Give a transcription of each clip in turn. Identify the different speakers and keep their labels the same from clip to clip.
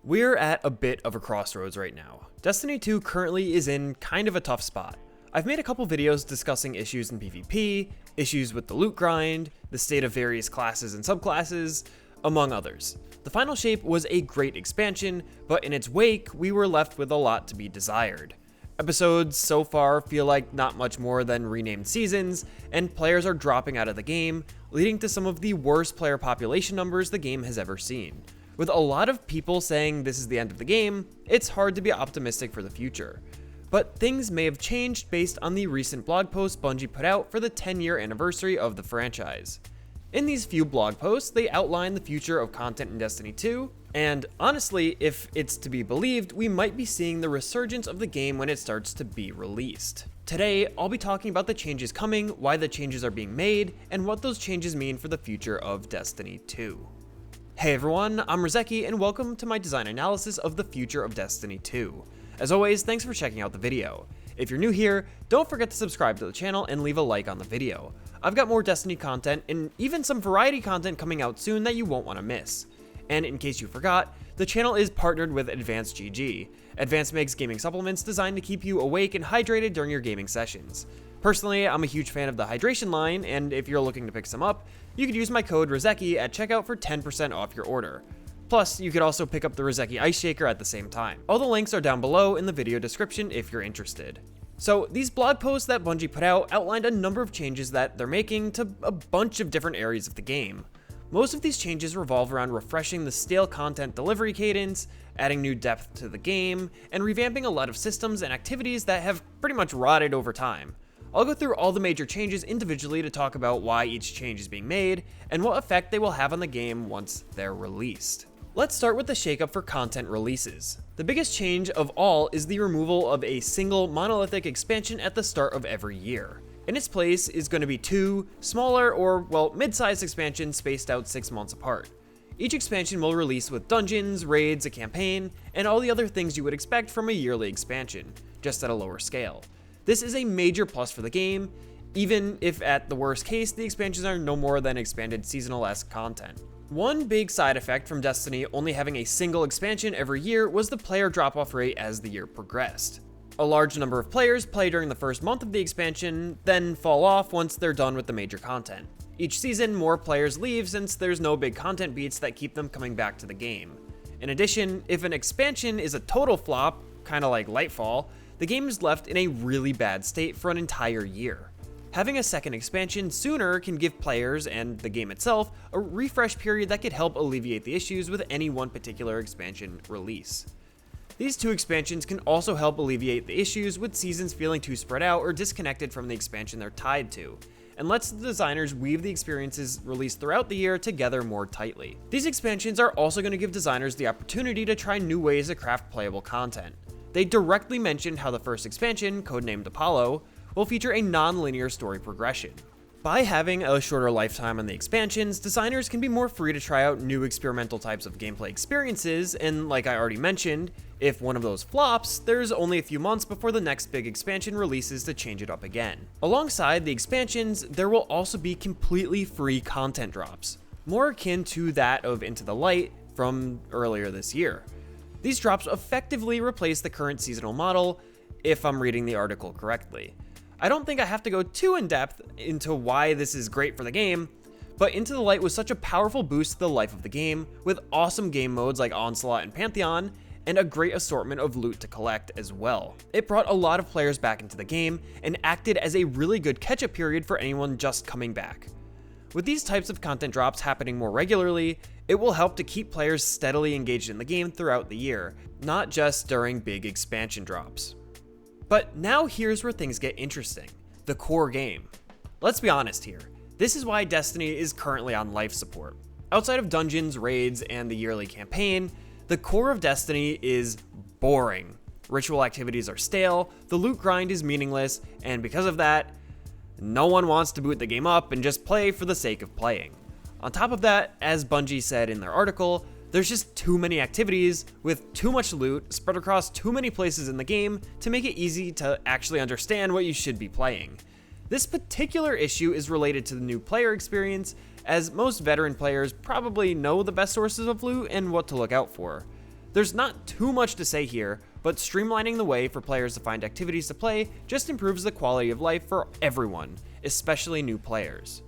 Speaker 1: We're at a bit of a crossroads right now. Destiny 2 currently is in kind of a tough spot. I've made a couple videos discussing issues in PvP, issues with the loot grind, the state of various classes and subclasses, among others. The final shape was a great expansion, but in its wake, we were left with a lot to be desired. Episodes so far feel like not much more than renamed seasons, and players are dropping out of the game, leading to some of the worst player population numbers the game has ever seen. With a lot of people saying this is the end of the game, it's hard to be optimistic for the future. But things may have changed based on the recent blog post Bungie put out for the 10-year anniversary of the franchise. In these few blog posts, they outline the future of content in Destiny 2, and honestly, if it's to be believed, we might be seeing the resurgence of the game when it starts to be released. Today, I'll be talking about the changes coming, why the changes are being made, and what those changes mean for the future of Destiny 2. Hey everyone, I'm Rizeki, and welcome to my design analysis of the future of Destiny 2. As always, thanks for checking out the video. If you're new here, don't forget to subscribe to the channel and leave a like on the video. I've got more Destiny content and even some variety content coming out soon that you won't want to miss. And in case you forgot, the channel is partnered with Advanced GG. Advanced makes gaming supplements designed to keep you awake and hydrated during your gaming sessions. Personally, I'm a huge fan of the hydration line, and if you're looking to pick some up, you could use my code Rizeki at checkout for 10% off your order. Plus, you could also pick up the Rizeki Ice Shaker at the same time. All the links are down below in the video description if you're interested. So, these blog posts that Bungie put out outlined a number of changes that they're making to a bunch of different areas of the game. Most of these changes revolve around refreshing the stale content delivery cadence, adding new depth to the game, and revamping a lot of systems and activities that have pretty much rotted over time. I'll go through all the major changes individually to talk about why each change is being made, and what effect they will have on the game once they're released. Let's start with the shakeup for content releases. The biggest change of all is the removal of a single monolithic expansion at the start of every year. In its place is going to be two smaller or, well, mid-sized expansions spaced out 6 months apart. Each expansion will release with dungeons, raids, a campaign, and all the other things you would expect from a yearly expansion, just at a lower scale. This is a major plus for the game, even if at the worst case, the expansions are no more than expanded seasonal-esque content. One big side effect from Destiny only having a single expansion every year was the player drop-off rate as the year progressed. A large number of players play during the first month of the expansion, then fall off once they're done with the major content. Each season, more players leave since there's no big content beats that keep them coming back to the game. In addition, if an expansion is a total flop, kinda like Lightfall, the game is left in a really bad state for an entire year. Having a second expansion sooner can give players, and the game itself, a refresh period that could help alleviate the issues with any one particular expansion release. These two expansions can also help alleviate the issues with seasons feeling too spread out or disconnected from the expansion they're tied to, and lets the designers weave the experiences released throughout the year together more tightly. These expansions are also going to give designers the opportunity to try new ways to craft playable content. They directly mentioned how the first expansion, codenamed Apollo, will feature a non-linear story progression. By having a shorter lifetime on the expansions, designers can be more free to try out new experimental types of gameplay experiences, and like I already mentioned, if one of those flops, there's only a few months before the next big expansion releases to change it up again. Alongside the expansions, there will also be completely free content drops, more akin to that of Into the Light from earlier this year. These drops effectively replace the current seasonal model, if I'm reading the article correctly. I don't think I have to go too in-depth into why this is great for the game, but Into the Light was such a powerful boost to the life of the game, with awesome game modes like Onslaught and Pantheon, and a great assortment of loot to collect as well. It brought a lot of players back into the game, and acted as a really good catch-up period for anyone just coming back. With these types of content drops happening more regularly, it will help to keep players steadily engaged in the game throughout the year, not just during big expansion drops. But now here's where things get interesting, the core game. Let's be honest here, this is why Destiny is currently on life support. Outside of dungeons, raids, and the yearly campaign, the core of Destiny is boring. Ritual activities are stale, the loot grind is meaningless, and because of that, no one wants to boot the game up and just play for the sake of playing. On top of that, as Bungie said in their article, there's just too many activities with too much loot spread across too many places in the game to make it easy to actually understand what you should be playing. This particular issue is related to the new player experience, as most veteran players probably know the best sources of loot and what to look out for. There's not too much to say here, but streamlining the way for players to find activities to play just improves the quality of life for everyone, especially new players.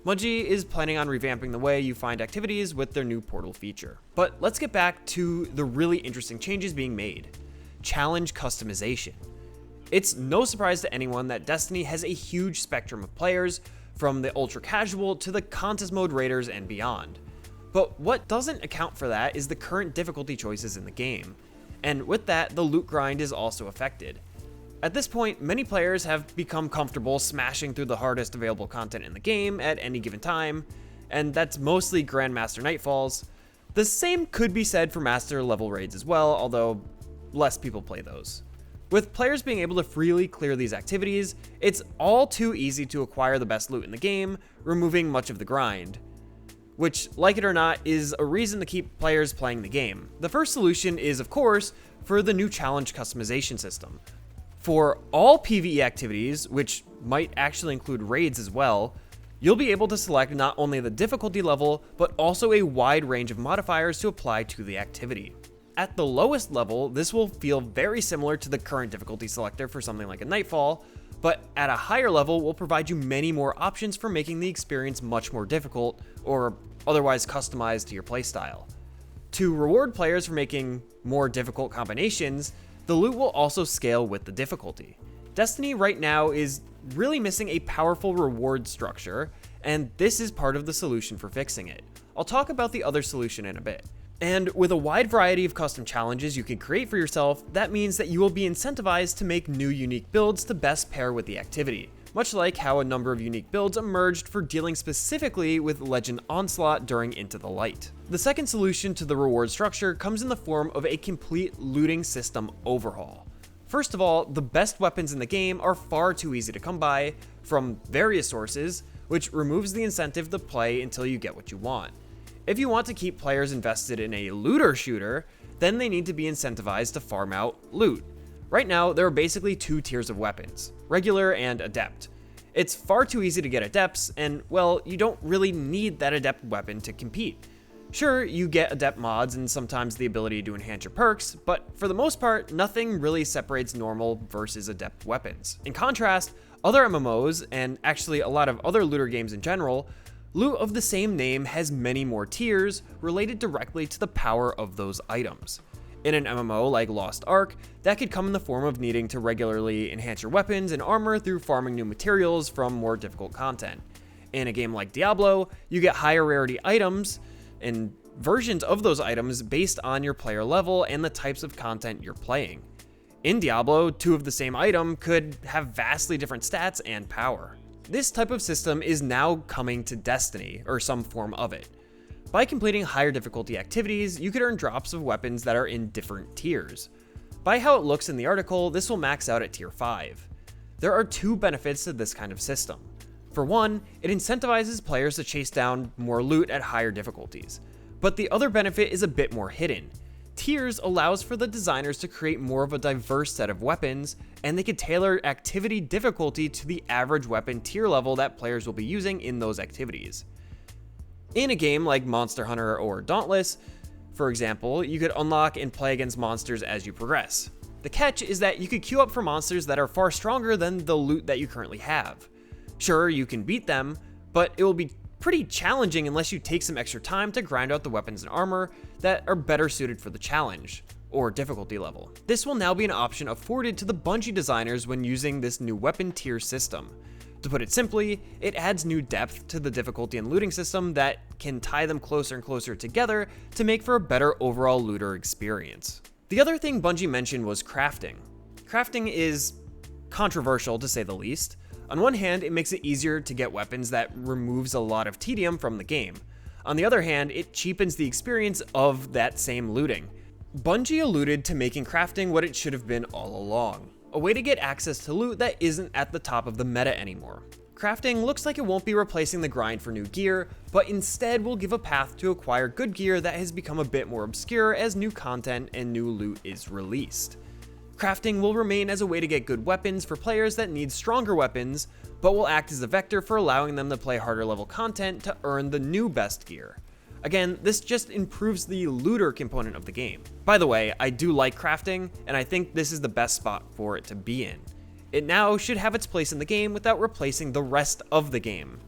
Speaker 1: Bungie is planning on revamping the way you find activities with their new portal feature. But let's get back to the really interesting changes being made. Challenge customization. It's no surprise to anyone that Destiny has a huge spectrum of players, from the ultra casual to the contest mode raiders and beyond. But what doesn't account for that is the current difficulty choices in the game. And with that, the loot grind is also affected. At this point, many players have become comfortable smashing through the hardest available content in the game at any given time, and that's mostly Grandmaster Nightfalls. The same could be said for Master level raids as well, although less people play those. With players being able to freely clear these activities, it's all too easy to acquire the best loot in the game, removing much of the grind. Which, like it or not, is a reason to keep players playing the game. The first solution is, of course, for the new challenge customization system. For all PvE activities, which might actually include raids as well, you'll be able to select not only the difficulty level, but also a wide range of modifiers to apply to the activity. At the lowest level, this will feel very similar to the current difficulty selector for something like a Nightfall, but at a higher level will provide you many more options for making the experience much more difficult, or otherwise customized to your playstyle. To reward players for making more difficult combinations, the loot will also scale with the difficulty. Destiny right now is really missing a powerful reward structure, and this is part of the solution for fixing it. I'll talk about the other solution in a bit. And with a wide variety of custom challenges you can create for yourself, that means that you will be incentivized to make new unique builds to best pair with the activity, much like how a number of unique builds emerged for dealing specifically with Legend Onslaught during Into the Light. The second solution to the reward structure comes in the form of a complete looting system overhaul. First of all, the best weapons in the game are far too easy to come by from various sources, which removes the incentive to play until you get what you want. If you want to keep players invested in a looter shooter, then they need to be incentivized to farm out loot. Right now, there are basically two tiers of weapons, regular and adept. It's far too easy to get adepts, and well, you don't really need that adept weapon to compete. Sure, you get adept mods and sometimes the ability to enhance your perks, but for the most part, nothing really separates normal versus adept weapons. In contrast, other MMOs, and actually a lot of other looter games in general, loot of the same name has many more tiers related directly to the power of those items. In an MMO like Lost Ark, that could come in the form of needing to regularly enhance your weapons and armor through farming new materials from more difficult content. In a game like Diablo, you get higher rarity items and versions of those items based on your player level and the types of content you're playing. In Diablo, two of the same item could have vastly different stats and power. This type of system is now coming to Destiny, or some form of it. By completing higher difficulty activities, you could earn drops of weapons that are in different tiers. By how it looks in the article, this will max out at tier 5. There are two benefits to this kind of system. For one, it incentivizes players to chase down more loot at higher difficulties. But the other benefit is a bit more hidden. Tiers allows for the designers to create more of a diverse set of weapons, and they can tailor activity difficulty to the average weapon tier level that players will be using in those activities. In a game like Monster Hunter or Dauntless, for example, you could unlock and play against monsters as you progress. The catch is that you could queue up for monsters that are far stronger than the loot that you currently have. Sure, you can beat them, but it will be pretty challenging unless you take some extra time to grind out the weapons and armor that are better suited for the challenge, or difficulty level. This will now be an option afforded to the Bungie designers when using this new weapon tier system. To put it simply, it adds new depth to the difficulty and looting system that can tie them closer and closer together to make for a better overall looter experience. The other thing Bungie mentioned was crafting. Crafting is controversial to say the least. On one hand, it makes it easier to get weapons that removes a lot of tedium from the game. On the other hand, it cheapens the experience of that same looting. Bungie alluded to making crafting what it should have been all along, a way to get access to loot that isn't at the top of the meta anymore. Crafting looks like it won't be replacing the grind for new gear, but instead will give a path to acquire good gear that has become a bit more obscure as new content and new loot is released. Crafting will remain as a way to get good weapons for players that need stronger weapons, but will act as a vector for allowing them to play harder level content to earn the new best gear. Again, this just improves the looter component of the game. By the way, I do like crafting, and I think this is the best spot for it to be in. It now should have its place in the game without replacing the rest of the game.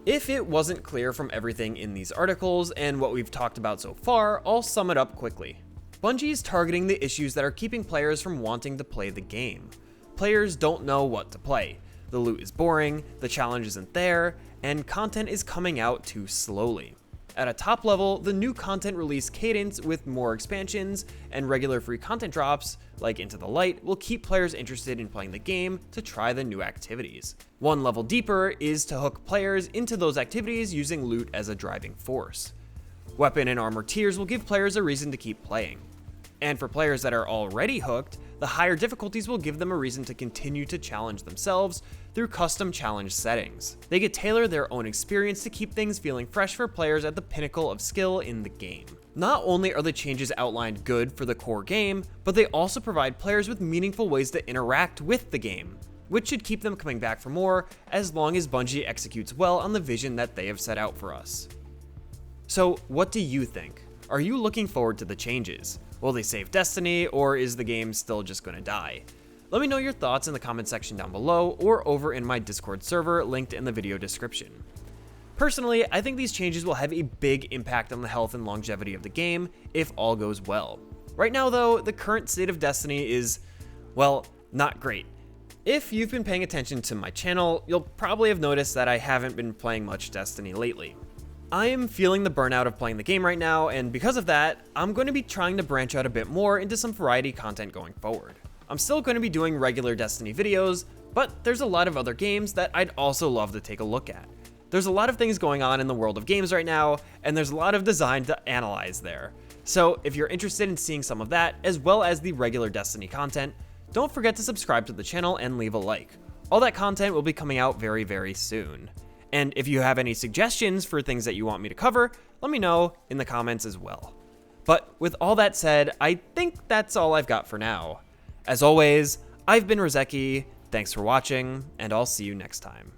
Speaker 1: If it wasn't clear from everything in these articles and what we've talked about so far, I'll sum it up quickly. Bungie is targeting the issues that are keeping players from wanting to play the game. Players don't know what to play. The loot is boring, the challenge isn't there, and content is coming out too slowly. At a top level, the new content release cadence with more expansions and regular free content drops, like Into the Light, will keep players interested in playing the game to try the new activities. One level deeper is to hook players into those activities using loot as a driving force. Weapon and armor tiers will give players a reason to keep playing. And for players that are already hooked, the higher difficulties will give them a reason to continue to challenge themselves through custom challenge settings. They can tailor their own experience to keep things feeling fresh for players at the pinnacle of skill in the game. Not only are the changes outlined good for the core game, but they also provide players with meaningful ways to interact with the game, which should keep them coming back for more as long as Bungie executes well on the vision that they have set out for us. So what do you think? Are you looking forward to the changes? Will they save Destiny, or is the game still just going to die? Let me know your thoughts in the comment section down below or over in my Discord server linked in the video description. Personally, I think these changes will have a big impact on the health and longevity of the game if all goes well. Right now though, the current state of Destiny is, well, not great. If you've been paying attention to my channel, you'll probably have noticed that I haven't been playing much Destiny lately. I am feeling the burnout of playing the game right now, and because of that, I'm going to be trying to branch out a bit more into some variety content going forward. I'm still going to be doing regular Destiny videos, but there's a lot of other games that I'd also love to take a look at. There's a lot of things going on in the world of games right now, and there's a lot of design to analyze there. So if you're interested in seeing some of that, as well as the regular Destiny content, don't forget to subscribe to the channel and leave a like. All that content will be coming out very, very soon. And if you have any suggestions for things that you want me to cover, let me know in the comments as well. But with all that said, I think that's all I've got for now. As always, I've been Rozeki, thanks for watching, and I'll see you next time.